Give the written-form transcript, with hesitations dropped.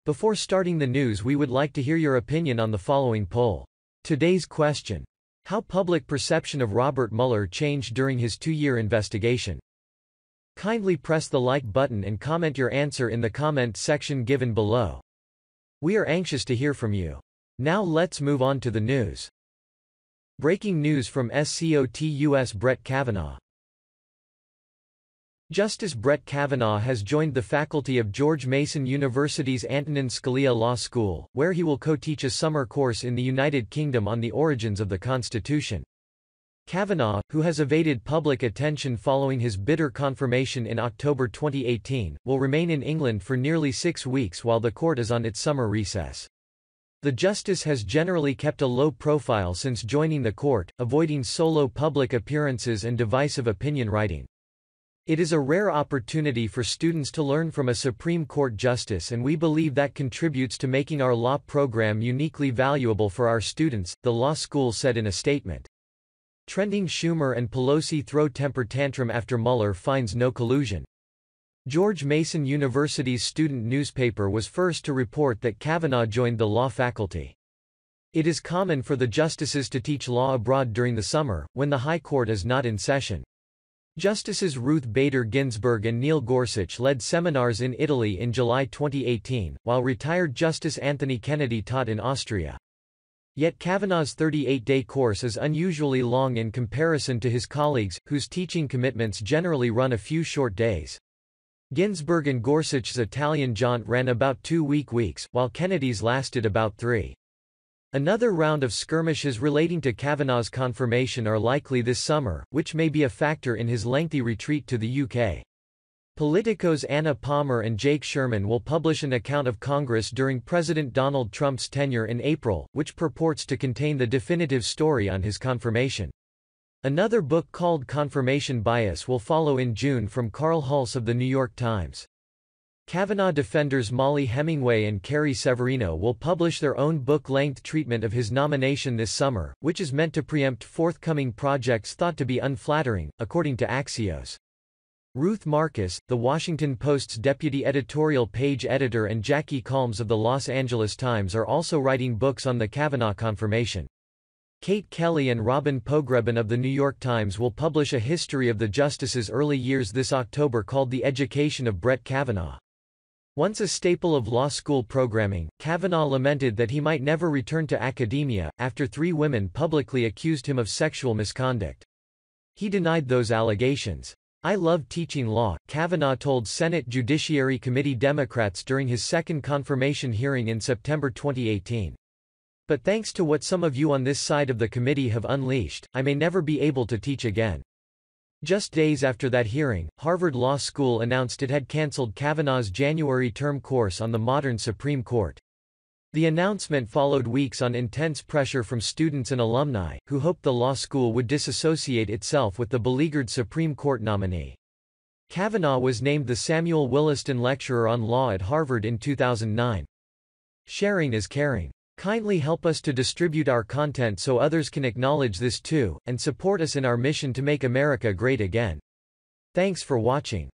Before starting the news, we would like to hear your opinion on the following poll. Today's question: how public perception of Robert Mueller changed during his 2-year investigation? Kindly press the like button and comment your answer in the comment section given below. We are anxious to hear from you. Now let's move on to the news. Breaking news from SCOTUS: Brett Kavanaugh. Justice Brett Kavanaugh has joined the faculty of George Mason University's Antonin Scalia Law School, where he will co-teach a summer course in the United Kingdom on the origins of the Constitution. Kavanaugh, who has evaded public attention following his bitter confirmation in October 2018, will remain in England for nearly 6 weeks while the court is on its summer recess. The justice has generally kept a low profile since joining the court, avoiding solo public appearances and divisive opinion writing. It is a rare opportunity for students to learn from a Supreme Court justice, and we believe that contributes to making our law program uniquely valuable for our students, the law school said in a statement. Trending: Schumer and Pelosi throw temper tantrum after Mueller finds no collusion. George Mason University's student newspaper was first to report that Kavanaugh joined the law faculty. It is common for the justices to teach law abroad during the summer, when the High Court is not in session. Justices Ruth Bader Ginsburg and Neil Gorsuch led seminars in Italy in July 2018, while retired Justice Anthony Kennedy taught in Austria. Yet Kavanaugh's 38-day course is unusually long in comparison to his colleagues, whose teaching commitments generally run a few short days. Ginsburg and Gorsuch's Italian jaunt ran about 2 weeks, while Kennedy's lasted about 3. Another round of skirmishes relating to Kavanaugh's confirmation are likely this summer, which may be a factor in his lengthy retreat to the UK. Politico's Anna Palmer and Jake Sherman will publish an account of Congress during President Donald Trump's tenure in April, which purports to contain the definitive story on his confirmation. Another book called Confirmation Bias will follow in June from Carl Hulse of The New York Times. Kavanaugh defenders Molly Hemingway and Carrie Severino will publish their own book-length treatment of his nomination this summer, which is meant to preempt forthcoming projects thought to be unflattering, according to Axios. Ruth Marcus, The Washington Post's deputy editorial page editor, and Jackie Calmes of the Los Angeles Times are also writing books on the Kavanaugh confirmation. Kate Kelly and Robin Pogrebin of The New York Times will publish a history of the justice's early years this October called The Education of Brett Kavanaugh. Once a staple of law school programming, Kavanaugh lamented that he might never return to academia, after 3 women publicly accused him of sexual misconduct. He denied those allegations. "I love teaching law," Kavanaugh told Senate Judiciary Committee Democrats during his second confirmation hearing in September 2018. "But thanks to what some of you on this side of the committee have unleashed, I may never be able to teach again." Just days after that hearing, Harvard Law School announced it had canceled Kavanaugh's January term course on the modern Supreme Court. The announcement followed weeks on intense pressure from students and alumni, who hoped the law school would disassociate itself with the beleaguered Supreme Court nominee. Kavanaugh was named the Samuel Williston Lecturer on Law at Harvard in 2009. Sharing is caring. Kindly help us to distribute our content so others can acknowledge this too, and support us in our mission to make America great again. Thanks for watching.